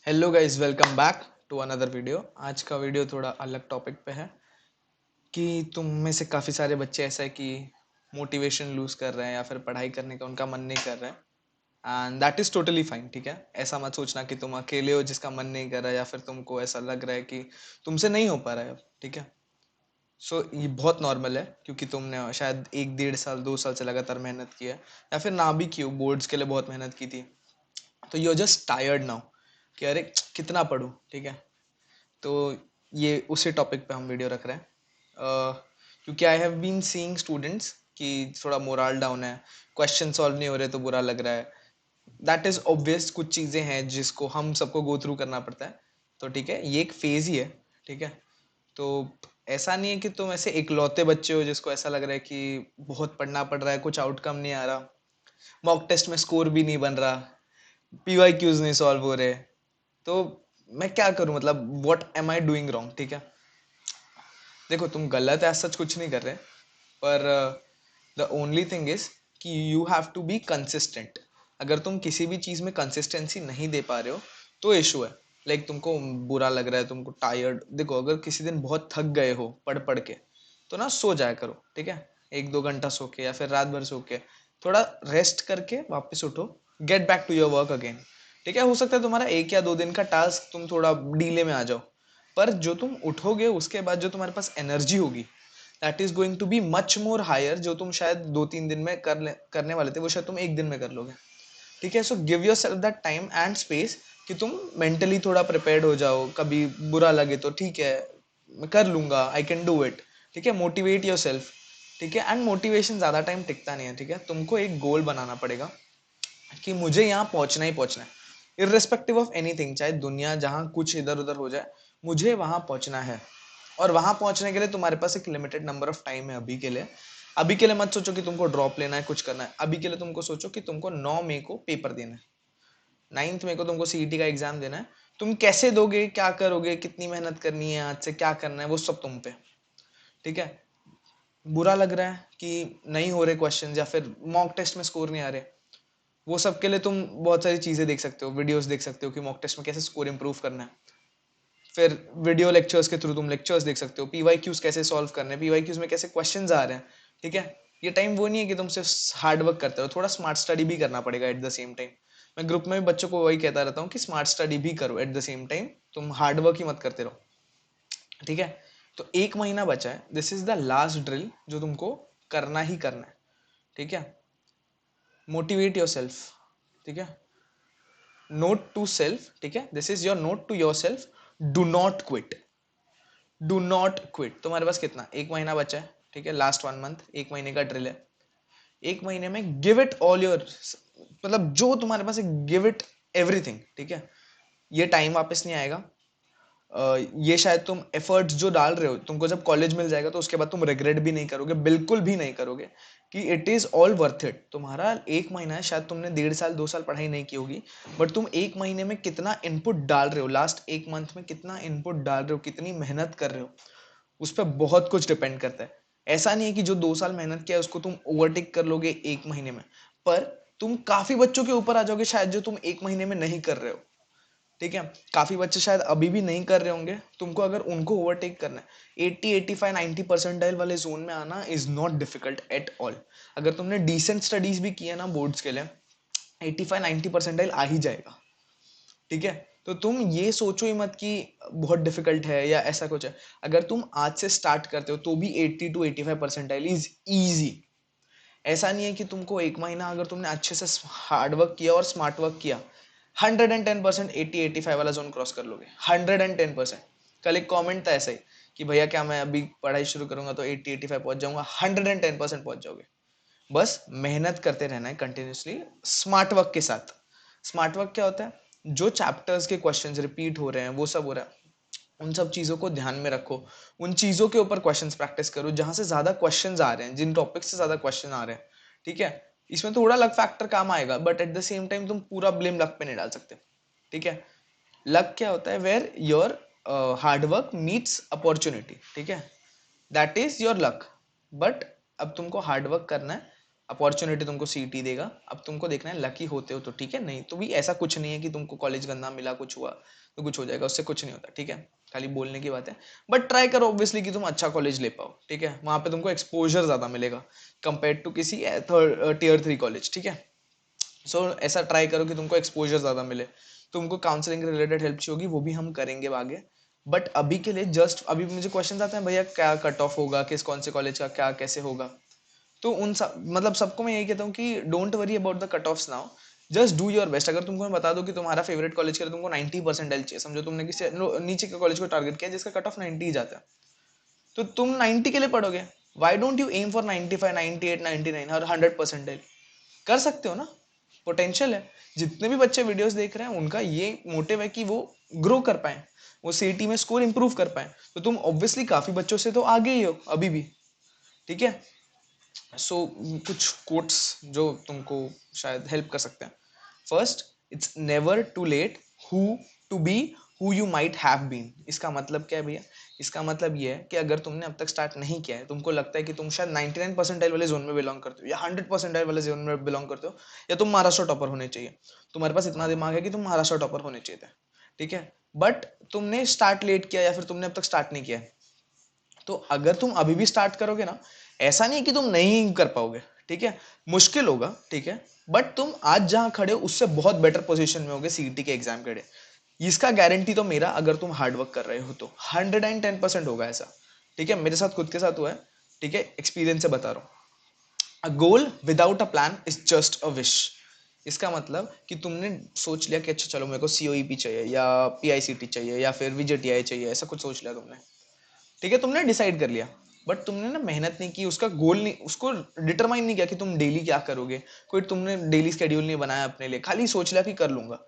Hello guys, welcome back to another video. आज का video थोड़ा अलग टॉपिक पे है कि तुम में से काफ़ी सारे बच्चे ऐसा है कि मोटिवेशन लूज कर रहे हैं या फिर पढ़ाई करने का उनका मन नहीं कर रहा है। And that is totally fine. ठीक है, ऐसा मत सोचना कि तुम अकेले हो जिसका मन नहीं कर रहा है या फिर तुमको ऐसा लग रहा है कि तुमसे नहीं हो पा रहा है अब। ठीक है, सो ये बहुत नॉर्मल है क्योंकि तुमने शायद 1 1.5 साल 2 साल से लगातार मेहनत की है या फिर ना भी की हो, बोर्ड्स के लिए बहुत मेहनत की थी। तो you are just tired now कि अरे कितना पढूं। ठीक है, तो ये उसी टॉपिक पे हम वीडियो रख रहे हैं। क्योंकि I have been seeing students कि थोड़ा मोरल डाउन है, क्वेश्चन सॉल्व नहीं हो रहे तो बुरा लग रहा है। दैट इज ऑब्वियस, कुछ चीज़ें हैं जिसको हम सबको गो थ्रू करना पड़ता है। तो ठीक है, ये एक फेज ही है। ठीक है, तो ऐसा नहीं है कि तुम ऐसे इकलौते बच्चे हो जिसको ऐसा लग रहा है कि बहुत पढ़ना पड़ रहा है, कुछ आउटकम नहीं आ रहा, मॉक टेस्ट में स्कोर भी नहीं बन रहा, पीवाई क्यूज नहीं सॉल्व हो रहे। तो मैं क्या करूं, मतलब what am I doing wrong. ठीक है, देखो तुम गलत है, सच कुछ नहीं कर रहे, पर द ओनली थिंग इज कि you have to be consistent. अगर तुम किसी भी चीज में कंसिस्टेंसी नहीं दे पा रहे हो तो इशू है। लाइक तुमको बुरा लग रहा है, तुमको टायर्ड, देखो अगर किसी दिन बहुत थक गए हो पढ़ पढ़ के तो ना सो जाया करो। ठीक है, 1 2 घंटा सो के या फिर रात भर सो के थोड़ा रेस्ट करके वापस उठो, get back to your work again. ठीक है, हो सकता है तुम्हारा 1 या 2 दिन का टास्क तुम थोड़ा डीले में आ जाओ, पर जो तुम उठोगे उसके बाद जो तुम्हारे पास एनर्जी होगी that is going to be much more higher. जो तुम शायद 2 3 दिन में करने वाले थे वो शायद तुम एक दिन में कर लोगे। ठीक है, so give your self that time and space कि तुम मेंटली थोड़ा प्रिपेयर्ड हो जाओ। कभी बुरा लगे तो ठीक है, मैं कर लूंगा, आई कैन डू इट। ठीक है, मोटिवेट योर सेल्फ। ठीक है, एंड मोटिवेशन ज्यादा टाइम टिकता नहीं है। ठीक है, तुमको एक गोल बनाना पड़ेगा कि मुझे यहाँ पहुंचना ही पहुंचना है, इरिस्पेक्टिव ऑफ एनीथिंग, चाहे दुनिया जहां कुछ इधर उधर हो जाए, मुझे वहां पहुंचना है। और वहां पहुंचने के लिए तुम्हारे पास एक लिमिटेड नंबर ऑफ टाइम है अभी के लिए। अभी के लिए मत सोचो कि तुमको ड्रॉप लेना है, कुछ करना है। अभी के लिए तुमको सोचो कि तुमको 9 मई को पेपर देना है, 9 मई को तुमको सीईटी का एग्जाम देना है। तुम कैसे दोगे, क्या करोगे, कितनी मेहनत करनी है, आज से क्या करना है, वो सब तुम पे। ठीक है, बुरा लग रहा है कि नहीं हो रहे क्वेश्चन या फिर मॉक टेस्ट में स्कोर नहीं आ रहे, वो सब के लिए तुम बहुत सारी चीजें देख सकते हो, वीडियोस देख सकते हो कि मॉक टेस्ट में कैसे स्कोर इंप्रूव करना है। फिर वीडियो लेक्चर्स के थ्रू तुम लेक्चर्स देख सकते हो, पीवाई क्यूज कैसे सॉल्व करने हैं, पीवाई क्यूज में कैसे क्वेश्चंस आ रहे हैं। ठीक है, ये टाइम वो नहीं है कि तुम सिर्फ हार्ड वर्क करते हो, थोड़ा स्मार्ट स्टडी भी करना पड़ेगा एट द सेम टाइम। मैं ग्रुप में भी बच्चों को वही कहता रहता हूँ कि स्मार्ट स्टडी भी करो एट द सेम टाइम, तुम हार्ड वर्क ही मत करते रहो। ठीक है, तो 1 महीना बचा है, this is the last drill जो तुमको करना ही करना है। ठीक है, मोटिवेट योर सेल्फ। ठीक है, नोट टू सेल्फ। ठीक है, this is your note to yourself, do not quit. Do not quit. तुम्हारे पास कितना, 1 महीना बचा है। ठीक है, लास्ट 1 मंथ, 1 महीने का ड्रिल है। 1 महीने में गिव इट ऑल योर, मतलब जो तुम्हारे पास है गिव इट एवरीथिंग। ठीक है, ये टाइम वापस नहीं आएगा। ये शायद तुम एफर्ट्स जो डाल रहे हो, तुमको जब कॉलेज मिल जाएगा तो उसके बाद तुम रिग्रेट भी नहीं करोगे, बिल्कुल भी नहीं करोगे, कि it is all worth it. तुम्हारा 1 महीना है, शायद तुमने 1.5 साल 2 साल पढ़ाई नहीं की होगी, बट तुम 1 महीने में कितना इनपुट डाल रहे हो, लास्ट 1 मंथ में कितना इनपुट डाल रहे हो, कितनी मेहनत कर रहे हो, उस पर बहुत कुछ डिपेंड करता है। ऐसा नहीं है कि जो 2 साल मेहनत किया है उसको तुम ओवरटेक कर लोगे 1 महीने में, पर तुम काफी बच्चों के ऊपर आ जाओगे शायद जो तुम 1 महीने में नहीं कर रहे हो। ठीक है, काफी बच्चे शायद अभी भी नहीं कर रहे होंगे, तुमको अगर उनको ओवरटेक करना है, 80 85 90 परसेंटाइल वाले जोन में आना is not difficult at all. अगर तुमने डिसेंट स्टडीज भी की है ना बोर्ड्स के लिए, 85 90 परसेंटाइल आ ही जाएगा। ठीक है, तो तुम ये सोचो ही मत कि बहुत डिफिकल्ट है या ऐसा कुछ है। अगर तुम आज से स्टार्ट करते हो तो भी 80 to 85 परसेंटाइल इज ईजी। ऐसा नहीं है कि तुमको 1 महीना अगर तुमने अच्छे से हार्ड वर्क किया और स्मार्ट वर्क किया, 110% 80 85 वाला जोन क्रॉस कर लोगे, 110%। कल एक कमेंट था ऐसा ही कि भैया क्या मैं अभी पढ़ाई शुरू करूंगा तो 80 85 पहुंच जाऊंगा, 110% पहुंच जाओगे। बस मेहनत करते रहना है कंटिन्यूसली, स्मार्ट वर्क के साथ। स्मार्ट वर्क क्या होता है, जो चैप्टर्स के क्वेश्चंस रिपीट हो रहे हैं वो सब हो रहा है, उन सब चीजों को ध्यान में रखो। उन चीजों के ऊपर क्वेश्चंस प्रैक्टिस करो जहां से ज्यादा क्वेश्चंस आ रहे हैं, जिन टॉपिक से ज्यादा क्वेश्चन आ रहे हैं। ठीक है, इसमें थोड़ा लक फैक्टर काम आएगा, but at the same time तुम पूरा ब्लेम लक पे नहीं डाल सकते। ठीक है, लक क्या होता है, where your hard work meets opportunity. ठीक है, that is your luck. But अब तुमको हार्ड वर्क करना है, अपॉर्चुनिटी तुमको सीईटी देगा। अब तुमको देखना है लकी होते हो तो ठीक है, नहीं तो भी ऐसा कुछ नहीं है कि तुमको कॉलेज गंदा मिला, कुछ हुआ तो कुछ हो जाएगा, उससे कुछ नहीं होता, ठीक है, खाली बोलने की बात है। बट ट्राई करो ऑब्वियसली कि तुम अच्छा कॉलेज ले पाओ, ठीक है, वहां पे तुमको एक्सपोजर ज्यादा मिलेगा कंपेयर टू किसी टीयर 3 कॉलेज, ठीक है। सो ऐसा ट्राई करो कि तुमको एक्सपोजर ज्यादा मिले। तुमको काउंसलिंग रिलेटेड हेल्प चाहिए होगी वो भी हम करेंगे आगे। बट अभी के लिए जस्ट अभी मुझे क्वेश्चन आते हैं भैया क्या कट ऑफ होगा, किस कौन से कॉलेज का क्या कैसे होगा। तो उन सब मतलब सबको मैं यही कहता हूँ कि don't worry about the cut offs now, just do your best. अगर तुमको मैं बता दो कि तुम्हारा फेवरेट कॉलेज के लिए तुमको 90% चाहिए, समझो तुमने किसी नीचे के कॉलेज को टारगेट किया जिसका कट ऑफ 90 ही जाता है, तो तुम 90 के लिए पढ़ोगे। Why don't you aim for 95, 98, 99 और 100%? कर सकते हो ना, पोटेंशियल है। जितने भी बच्चे वीडियोस देख रहे हैं उनका ये मोटिव है कि वो ग्रो कर पाए, वो सीईटी में स्कोर इंप्रूव कर पाए। तो तुम ऑब्वियसली काफी बच्चों से तो आगे ही हो अभी भी, ठीक है। सो कुछ कोट्स जो तुमको शायद हेल्प कर सकते हैं। First, it's never too late who to be who you might have been. इसका मतलब क्या है भैया? इसका मतलब ये है कि अगर तुमने अब तक स्टार्ट नहीं किया है, तुमको लगता है कि तुम शायद 99 परसेंटाइल वाले जोन में बिलोंग करते हो या 100 परसेंटाइल वाले जोन में बिलोंग करते हो, या तुम महाराष्ट्र टॉपर होने चाहिए, तुम्हारे पास इतना दिमाग है कि तुम महाराष्ट्र टॉपर होने चाहिए थे, ठीक है, बट तुमने स्टार्ट लेट किया या फिर तुमने अब तक स्टार्ट नहीं किया है। तो अगर तुम अभी भी स्टार्ट करोगे ना, ऐसा नहीं कि तुम नहीं कर पाओगे, ठीक है, मुश्किल होगा, ठीक है, बट तुम आज जहां खड़े हो उससे बहुत बेटर पोजीशन में होगे सीईटी के एग्जाम के लिए। इसका गारंटी तो मेरा, अगर तुम हार्डवर्क कर रहे हो तो 110% होगा ऐसा, ठीक है, मेरे साथ खुद के साथ हुआ है, ठीक है, एक्सपीरियंस से बता रहा हूँ। A goal without a plan is just a wish. इसका मतलब कि तुमने सोच लिया कि अच्छा चलो मेरे को सीओईपी चाहिए या पीआईसीटी चाहिए या फिर विजेटीआई चाहिए, ऐसा कुछ सोच लिया तुमने, ठीक है, तुमने डिसाइड कर लिया, बट तुमने ना मेहनत नहीं की, उसका गोल नहीं, उसको डिटरमाइन नहीं किया कि तुम डेली क्या करोगे, कोई तुमने डेली स्केड्यूल नहीं बनाया अपने लिए, खाली सोच लिया कि कर लूंगा।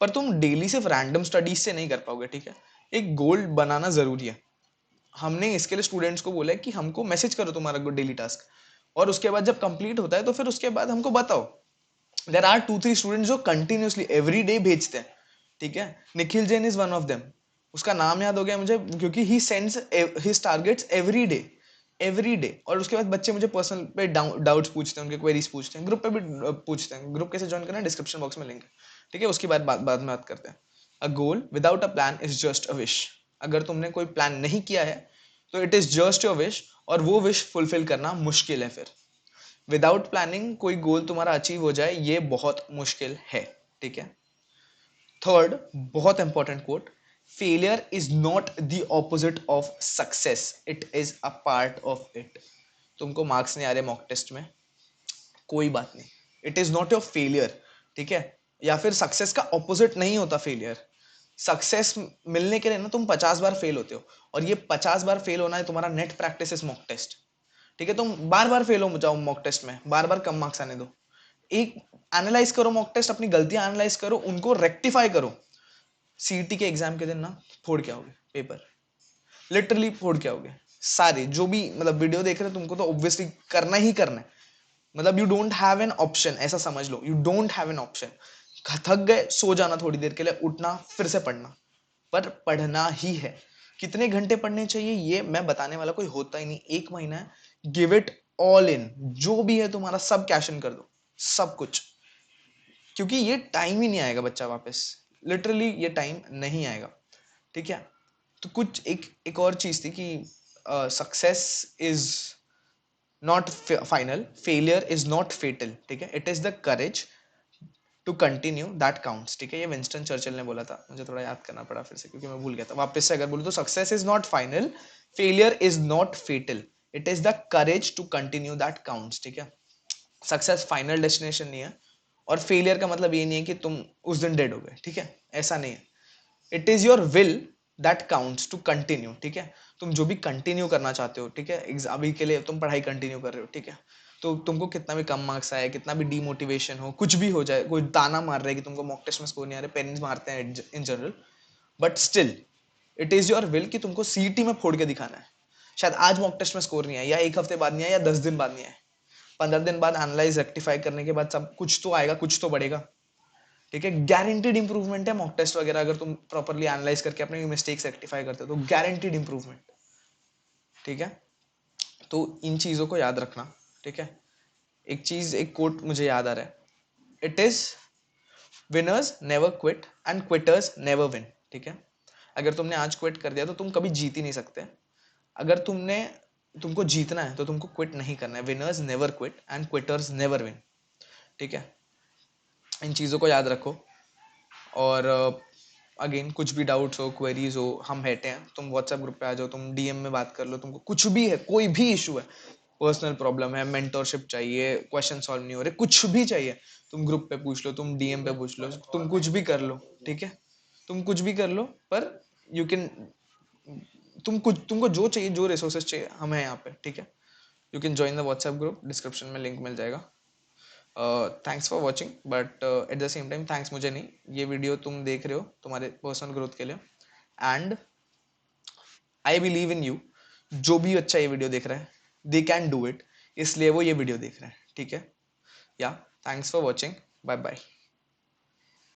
पर तुम डेली सिर्फ रैंडम स्टडीज से नहीं कर पाओगे, ठीक है, एक गोल बनाना जरूरी है। हमने इसके लिए स्टूडेंट्स को बोला है कि हमको मैसेज करो तुम्हारा डेली टास्क, और उसके बाद जब कंप्लीट होता है तो फिर उसके बाद हमको बताओ। देर आर 2-3 स्टूडेंट्स जो कंटिन्यूसली एवरी डे भेजते हैं, ठीक है, Nikhil Jain is one of them. उसका नाम याद हो गया मुझे क्योंकि he sends his targets every day, every day. और उसके बाद बच्चे मुझे पर्सनल पे डाउट्स पूछते हैं, उनके क्वेरीज पूछते हैं, ग्रुप पे भी पूछते हैं। ग्रुप कैसे ज्वाइन करना है, डिस्क्रिप्शन बॉक्स में लिंक है, ठीक है, उसकी बाद में बात करते हैं। A goal without a plan is just a wish. अगर तुमने कोई प्लान नहीं किया है तो it is just your wish, और वो विश फुलफिल करना मुश्किल है। फिर विदाउट प्लानिंग कोई गोल तुम्हारा अचीव हो जाए ये बहुत मुश्किल है, ठीक है। थर्ड, बहुत important coat, failure is not the opposite of success, it is a part of it. तुमको मार्क्स नहीं आ रहे मॉक टेस्ट में, कोई बात नहीं, it is not your failure, ठीक है, या फिर सक्सेस का ऑपोजिट नहीं होता फेलियर। सक्सेस मिलने के लिए ना तुम 50 बार फेल होते हो, और ये 50 बार फेल होना है तुम्हारा net practice is mock test, ठीक है। तुम बार बार फेल हो जाओ मॉक टेस्ट में, बार बार कम मार्क्स आने दो, एक एनालाइज करो मॉक टेस्ट, अपनी गलतियां एनालाइज करो, उनको रेक्टिफाई करो। सीईटी के एग्जाम के दिन ना फोड़ के आओगे पेपर, लिटरली फोड़ के आओगे। सारे जो भी मतलब वीडियो देख रहे हैं तुमको तो ऑब्वियसली करना ही करना है, मतलब you don't have an option, ऐसा समझ लो, you don't have an option. थक गए सो जाना थोड़ी देर के लिए, उठना फिर से पढ़ना, पर पढ़ना ही है। कितने घंटे पढ़ने चाहिए ये मैं बताने वाला कोई होता ही नहीं, 1 महीना है, गिव इट ऑल इन, जो भी है तुम्हारा सब कैश इन कर दो, सब कुछ, क्योंकि ये टाइम ही नहीं आएगा बच्चा वापस, लिटरली ये टाइम नहीं आएगा, ठीक है। तो कुछ एक एक और चीज थी कि success is not final, failure is not fatal, ठीक है, it is the courage to continue that counts, ठीक है, ये विंस्टन चर्चिल ने बोला था, मुझे थोड़ा याद करना पड़ा फिर से क्योंकि मैं भूल गया था। वापस से अगर बोलूं तो success is not final, failure is not fatal, it is the courage to continue that counts, ठीक है। सक्सेस फाइनल डेस्टिनेशन नहीं है, और फेलियर का मतलब ये नहीं है कि तुम उस दिन डेड हो गए, ठीक है, ऐसा नहीं है। It is your will that counts to continue, ठीक है, तुम जो भी कंटिन्यू करना चाहते हो, ठीक है, अभी के लिए तुम पढ़ाई कंटिन्यू कर रहे हो, ठीक है, तो तुमको कितना भी कम मार्क्स आए, कितना भी डीमोटिवेशन हो, कुछ भी हो जाए, कोई ताना मार रहा है कि तुमको मॉक टेस्ट में स्कोर नहीं आ रहे, पेरेंट्स मारते हैं in general, but still it is your will कि तुमको सीईटी में फोड़ के दिखाना है। शायद आज मॉक टेस्ट में स्कोर नहीं आया, या 1 हफ्ते बाद नहीं आया, या 10 दिन बाद नहीं आया, 15 दिन बाद एनालाइज रेक्टिफाई करने के बाद सब कुछ तो आएगा, कुछ तो बढ़ेगा, ठीक है। गारंटीड इंप्रूवमेंट है मॉक टेस्ट वगैरह, अगर तुम प्रॉपर्ली एनालाइज करके अपने मिस्टेक्स रेक्टिफाई करते हो तो गारंटीड इंप्रूवमेंट, ठीक है। तो इन चीजों को याद रखना, ठीक है। एक चीज, एक कोट मुझे याद आ रहा है, it is winners never quit and quitters never win. ठीक है, अगर तुमने आज क्विट कर दिया तो तुम कभी जीत ही नहीं सकते। अगर तुमको जीतना है तो तुमको क्विट नहीं करना है। Winners never quit and quitters never win. ठीक है, इन चीज़ों को याद रखो। और अगेन कुछ भी डाउट्स हो, क्वेरीज हो, हम बैठे हैं, तुम व्हाट्सएप ग्रुप पे आ जाओ, तुम डीएम में बात कर लो। तुमको कुछ भी है, कोई भी इशू है, पर्सनल प्रॉब्लम है, मेंटरशिप चाहिए, क्वेश्चन सॉल्व नहीं हो रहे, कुछ भी चाहिए, तुम ग्रुप पे पूछ लो, तुम डीएम पे पूछ लो, तुम कुछ भी कर लो। ठीक है, तुम कुछ भी कर लो, पर यू कैन, तुमको जो चाहिए, जो रिसोर्सेज चाहिए, हम हैं यहाँ पे। ठीक है, you can join the WhatsApp group, description में लिंक मिल जाएगा। Thanks for watching, but at the same time thanks मुझे नहीं, ये वीडियो तुम देख रहे हो तुम्हारे पर्सनल ग्रोथ के लिए, and I believe in you. जो भी अच्छा ये वीडियो देख रहा है, दे कैन डू इट, इसलिए वो ये वीडियो देख रहे हैं। ठीक है, या thanks for watching, bye bye.